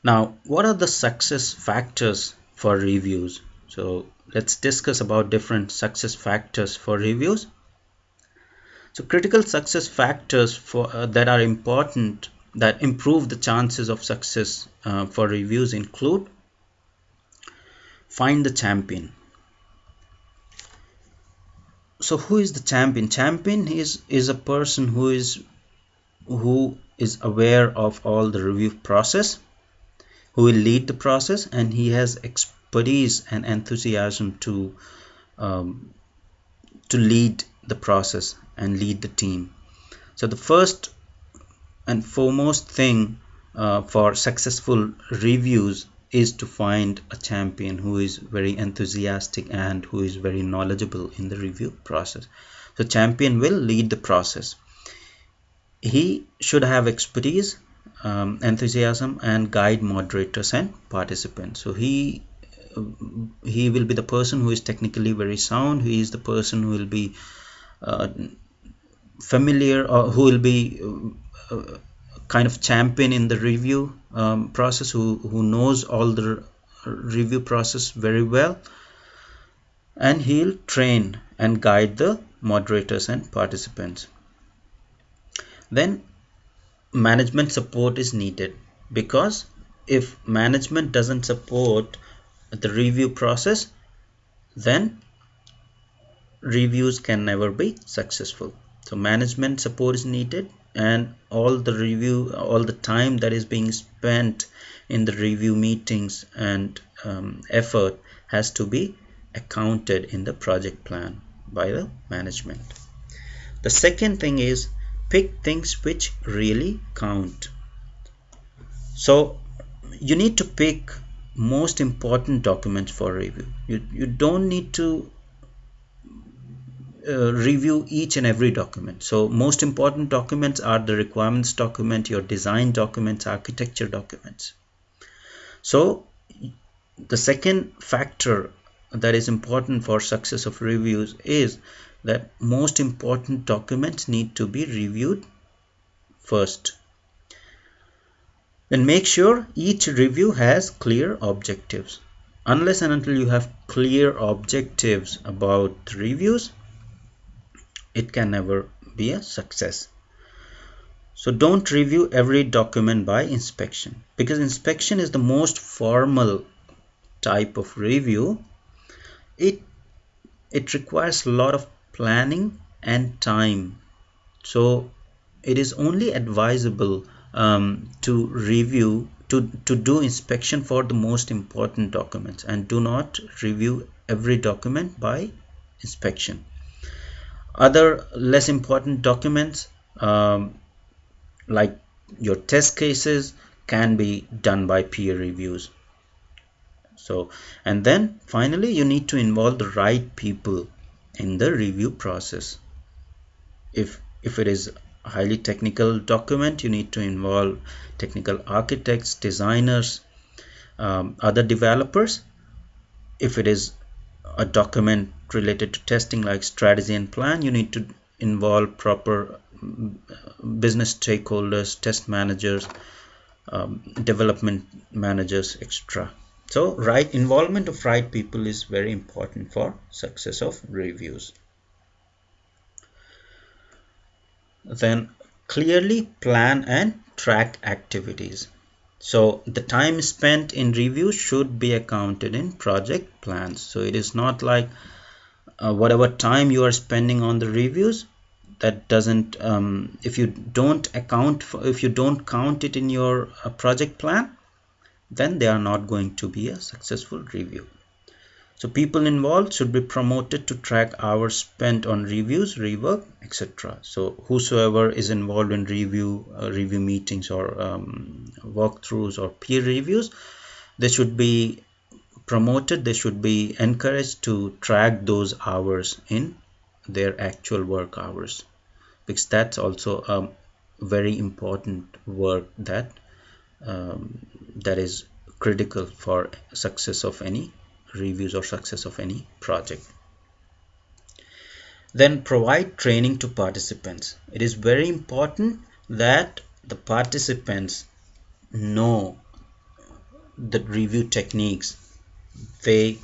Now, what are the success factors for reviews? So let's discuss about different success factors for reviews. So critical success factors that are important that improve the chances of success for reviews include: find the champion. So who is the champion? Champion is a person who is aware of all the review process, who will lead the process, and he has expertise and enthusiasm um, to lead the process and lead the team. So the first and foremost thing for successful reviews is to find a champion who is very enthusiastic and who is very knowledgeable in the review process. So champion will lead the process. He should have expertise, enthusiasm, and guide moderators and participants. So he will be the person who is technically very sound. He is the person who will be familiar, or who will be kind of champion in the review process, who knows all the review process very well, and he'll train and guide the moderators and participants. Then management support is needed, because if management doesn't support the review process, then reviews can never be successful. So management support is needed, and all the time that is being spent in the review meetings and effort has to be accounted in the project plan by the management. The second thing is pick things which really count. So you need to pick most important documents for review. You don't need to review each and every document. So most important documents are the requirements document, your design documents, architecture documents. So the second factor that is important for success of reviews is that most important documents need to be reviewed first. Then make sure each review has clear objectives. Unless and until you have clear objectives about reviews, it can never be a success. So don't review every document by inspection, because inspection is the most formal type of review. It requires a lot of planning and time. So it is only advisable to review to do inspection for the most important documents, and do not review every document by inspection. Other less important documents, like your test cases, can be done by peer reviews. So, and then finally you need to involve the right people in the review process. If it is a highly technical document, you need to involve technical architects, designers, other developers. If it is a document related to testing like strategy and plan, you need to involve proper business stakeholders, test managers, development managers, etc. So involvement of right people is very important for success of reviews. Then clearly plan and track activities. So the time spent in review should be accounted in project plans. So it is not like whatever time you are spending on the reviews, that doesn't if you don't count it in your project plan, then they are not going to be a successful review. So people involved should be promoted to track hours spent on reviews, rework, etc. So whosoever is involved in review meetings or walkthroughs or peer reviews, they should be promoted. They should be encouraged to track those hours in their actual work hours, because that's also a very important work that is critical for success of any reviews or success of any project. Then provide training to participants. It is very important that the participants know the review techniques. They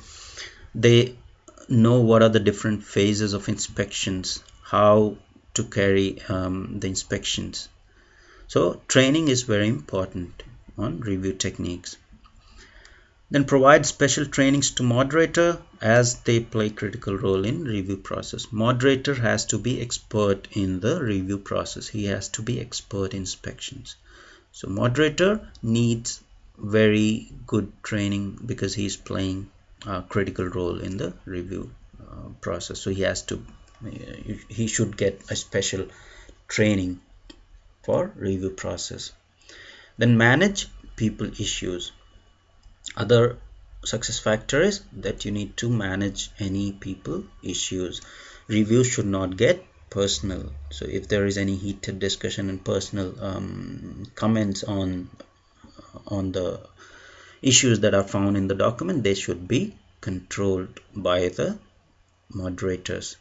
know what are the different phases of inspections, how to carry the inspections. So training is very important on review techniques. Then provide special trainings to moderator, as they play critical role in review process. Moderator has to be expert in the review process. He has to be expert in inspections. So moderator needs very good training because he's playing a critical role in the review process. So he should get a special training for review process. Then manage people issues. Other success factor is that you need to manage any people issues. Reviews should not get personal. So if there is any heated discussion and personal comments on the issues that are found in the document, they should be controlled by the moderators.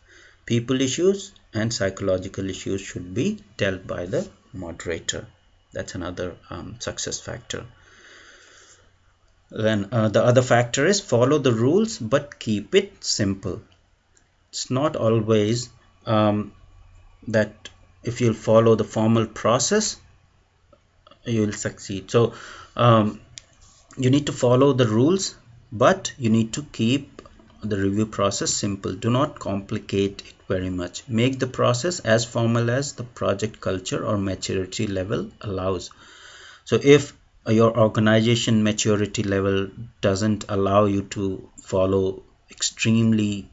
People issues and psychological issues should be dealt by the moderator. That's another success factor. Then the other factor is follow the rules but keep it simple. It's not always that if you'll follow the formal process you will succeed. So you need to follow the rules, but you need to keep the review process simple. Do not complicate it very much. Make the process as formal as the project culture or maturity level allows. So if your organization maturity level doesn't allow you to follow extremely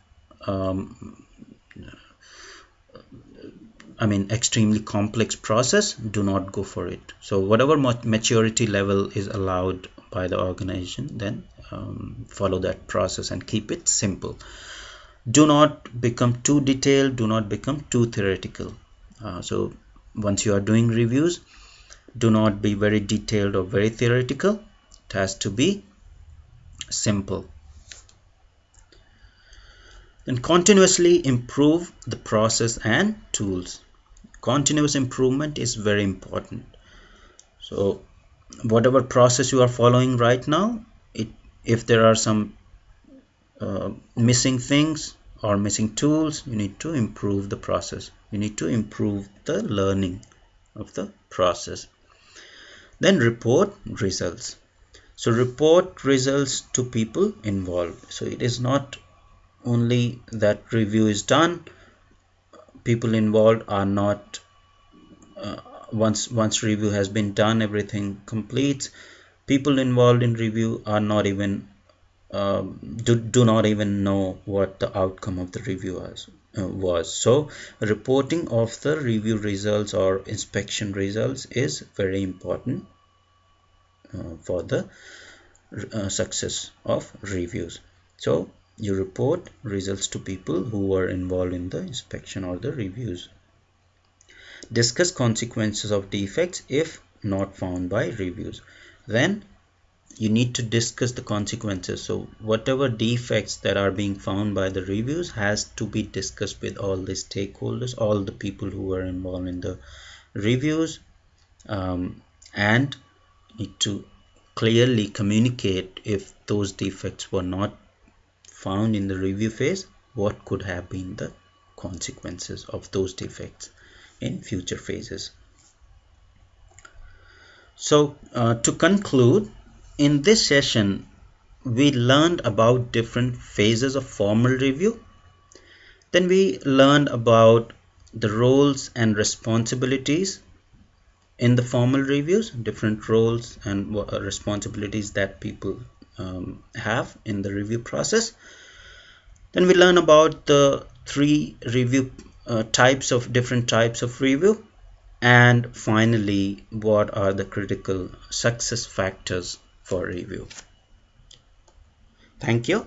extremely complex process, do not go for it. So whatever maturity level is allowed by the organization, then follow that process and keep it simple. Do not become too detailed, do not become too theoretical. So once you are doing reviews, do not be very detailed or very theoretical. It has to be simple. Then continuously improve the process and tools. Continuous improvement is very important. So whatever process you are following right now, if there are some missing things or missing tools, you need to improve the process. You need to improve the learning of the process. Then report results. So report results to people involved. So it is not only that review is done, people involved are not once review has been done, everything completes, people involved in review are not even do not even know what the outcome of the review was. So reporting of the review results or inspection results is very important for the success of reviews. So you report results to people who were involved in the inspection or the reviews. Discuss consequences of defects if not found by reviews. Then you need to discuss the consequences. So whatever defects that are being found by the reviews has to be discussed with all the stakeholders, all the people who were involved in the reviews, and need to clearly communicate if those defects were not found in the review phase, what could have been the consequences of those defects in future phases. So to conclude, in this session we learned about different phases of formal review. Then we learned about the roles and responsibilities in the formal reviews, different roles and responsibilities that people have in the review process. Then we learn about the three review different types of review, and finally what are the critical success factors for review. Thank you.